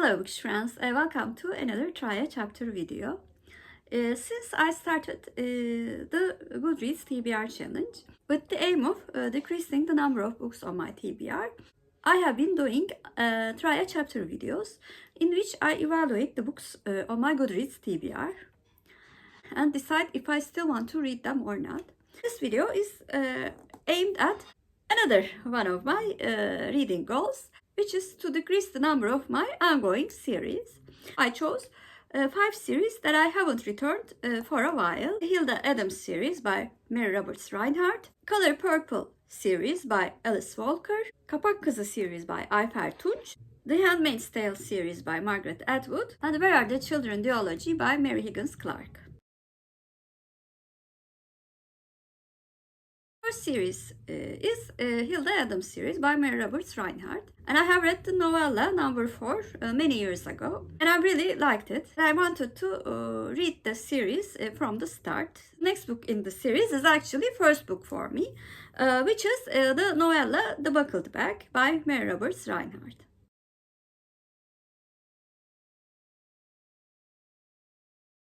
Hello bookish friends, welcome to another Try a Chapter video. Since I started the Goodreads TBR challenge with the aim of decreasing the number of books on my TBR, I have been doing Try a Chapter videos in which I evaluate the books on my Goodreads TBR and decide if I still want to read them or not. This video is aimed at another one of my reading goals, which is to decrease the number of my ongoing series. I chose 5 series that I haven't returned for a while. Hilda Adams series by Mary Roberts Rinehart, Color Purple series by Alice Walker, Kapak Kızı series by Ayfer Tunç, The Handmaid's Tale series by Margaret Atwood, and Where Are the Children duology by Mary Higgins Clark. First series is Hilda Adams series by Mary Roberts Rinehart, and I have read the novella number 4 many years ago, and I really liked it. I wanted to read the series from the start. Next book in the series is actually first book for me, which is the novella The Buckled Bag by Mary Roberts Rinehart.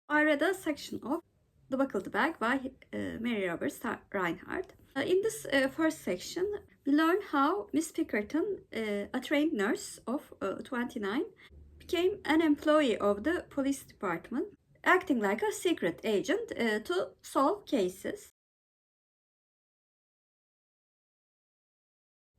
I read a section of The Buckled Bag by Mary Roberts Rinehart. In this first section, we learn how Miss Pinkerton, a trained nurse of 29, became an employee of the police department, acting like a secret agent to solve cases.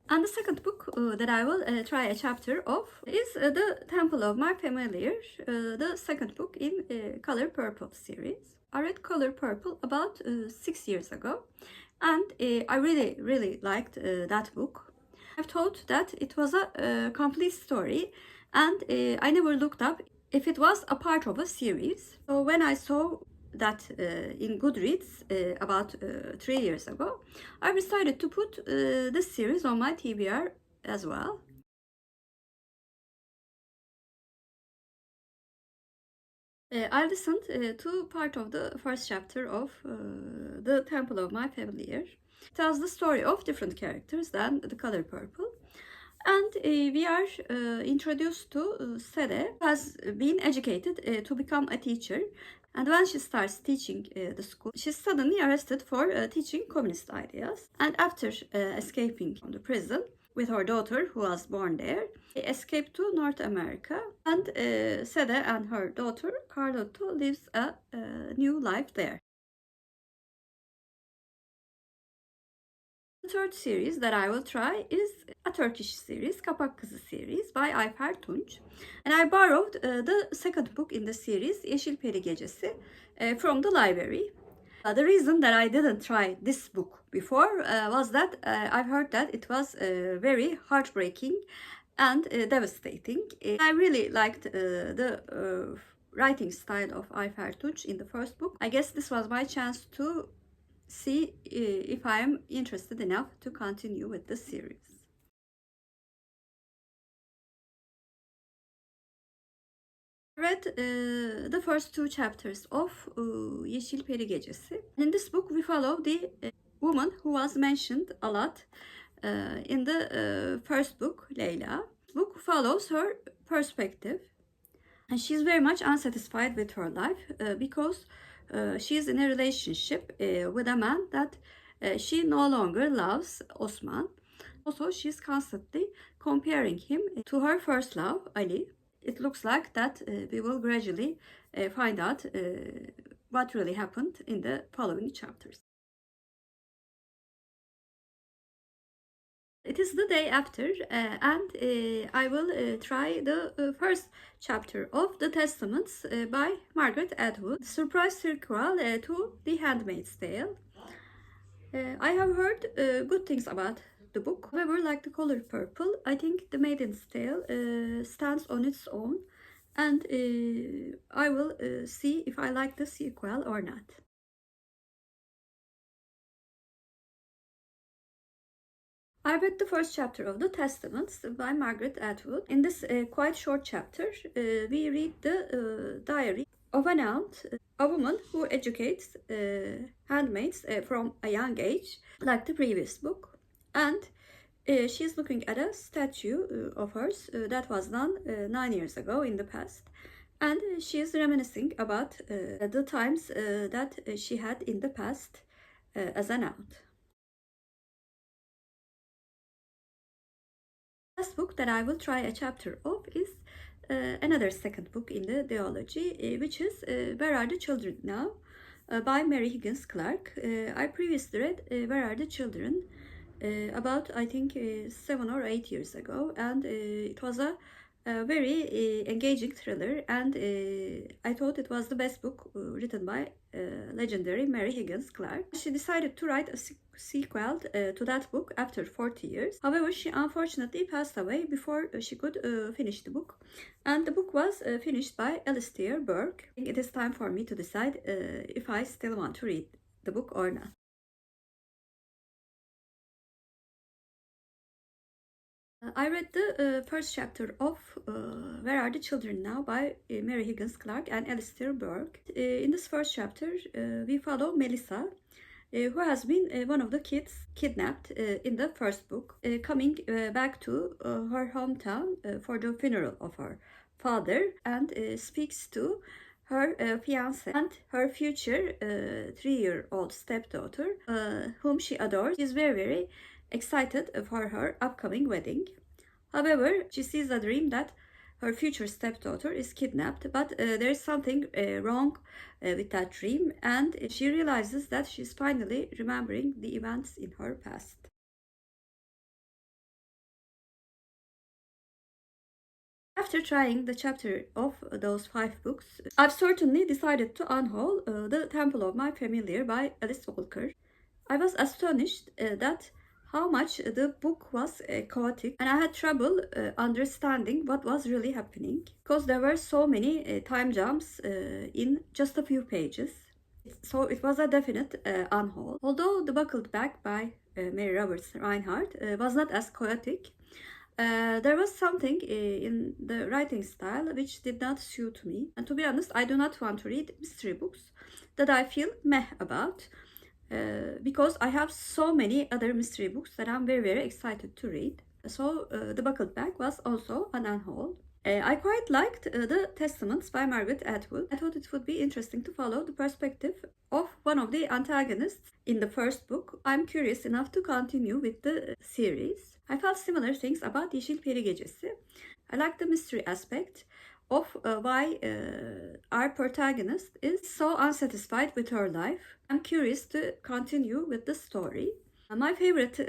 And the second book that I will try a chapter of is The Temple of My Familiar, the second book in Color Purple series. I read Color Purple about 6 years ago, and I really liked that book. I've thought that it was a complete story, and I never looked up if it was a part of a series. So when I saw that in Goodreads about 3 years ago, I decided to put this series on my TBR as well. I listened to part of the first chapter of The Temple of My Familiar. It tells the story of different characters than The Color Purple. And we are introduced to Sede, who has been educated to become a teacher. And when she starts teaching the school, she's suddenly arrested for teaching communist ideas. And after escaping from the prison with her daughter, who was born there, they escape to North America. And Sede and her daughter, Carlota, lives a new life there. The third series that I will try is a Turkish series, Kapak Kızı series by Ayfer Tunç. And I borrowed the second book in the series, Yeşil Peri Gecesi, from the library. The reason that I didn't try this book before was that I've heard that it was very heartbreaking and devastating. I really liked the writing style of Ayfer Tunç in the first book. I guess this was my chance to see if I am interested enough to continue with the series. I read the first 2 chapters of Yeşil Peri Gecesi. In this book, we follow the woman who was mentioned a lot in the first book, Leyla. The book follows her perspective, and she's very much unsatisfied with her life because she is in a relationship with a man that she no longer loves, Osman. Also, she's constantly comparing him to her first love, Ali. It looks like that we will gradually find out what really happened in the following chapters. It is the day after, and I will try the first chapter of The Testaments by Margaret Atwood, the surprise sequel to The Handmaid's Tale. I have heard good things about the book. However, like The Color Purple, I think The Maiden's Tale stands on its own, and I will see if I like the sequel or not. I read the first chapter of The Testaments by Margaret Atwood. In this quite short chapter, we read the diary of an aunt, a woman who educates handmaids from a young age, like the previous book. And She's looking at a statue of hers that was done 9 years ago in the past. And she is reminiscing about the times that she had in the past as an aunt. The last book that I will try a chapter of is another second book in the duology, which is Where Are the Children Now? By Mary Higgins Clark. I previously read Where Are the Children about, I think, 7 or 8 years ago, and it was a very engaging thriller, and I thought it was the best book written by legendary Mary Higgins Clark. She decided to write a sequel to that book after 40 years. However, she unfortunately passed away before she could finish the book, and the book was finished by Alistair Burke. It is time for me to decide if I still want to read the book or not. I read the first chapter of Where Are the Children Now by Mary Higgins Clark and Alistair Burke. In this first chapter, we follow Melissa, who has been one of the kids kidnapped in the first book, coming back to her hometown for the funeral of her father, and speaks to her fiancé and her future 3-year-old stepdaughter, whom she adores. She is very excited for her upcoming wedding. However, she sees a dream that her future stepdaughter is kidnapped, but there is something wrong with that dream, and she realizes that she's finally remembering the events in her past. After trying the chapter of those 5 books, I've certainly decided to unhaul The Temple of My Familiar by Alice Walker. I was astonished that how much the book was chaotic, and I had trouble understanding what was really happening because there were so many time jumps in just a few pages. So it was a definite unhaul. Although The Buckled Bag by Mary Roberts Rinehart was not as chaotic, there was something in the writing style which did not suit me. And to be honest, I do not want to read mystery books that I feel meh about. Because I have so many other mystery books that I'm very excited to read. So The Buckled Bag was also an unhaul. I quite liked The Testaments by Margaret Atwood. I thought it would be interesting to follow the perspective of one of the antagonists in the first book. I'm curious enough to continue with the series. I felt similar things about Yeşil Peri Gecesi. I like the mystery aspect of why our protagonist is so unsatisfied with her life. I'm curious to continue with the story. My favorite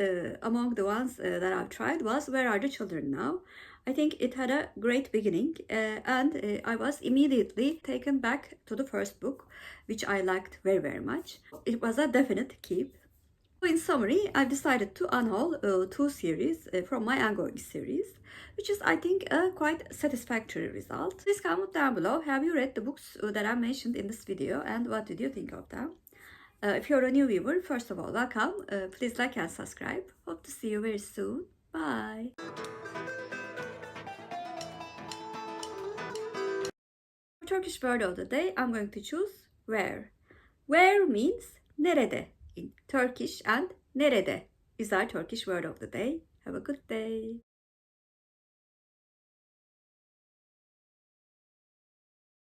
among the ones that I've tried was Where Are the Children Now? I think it had a great beginning and I was immediately taken back to the first book, which I liked very much. It was a definite keep. In summary, I've decided to unhaul 2 series from my ongoing series, which is, I think, a quite satisfactory result. Please comment down below, have you read the books that I mentioned in this video, and what did you think of them? If you're a new viewer, first of all, welcome. Please like and subscribe. Hope to see you very soon. Bye. For Turkish word of the day, I'm going to choose where. Where means nerede in Turkish, and nerede is our Turkish word of the day. Have a good day.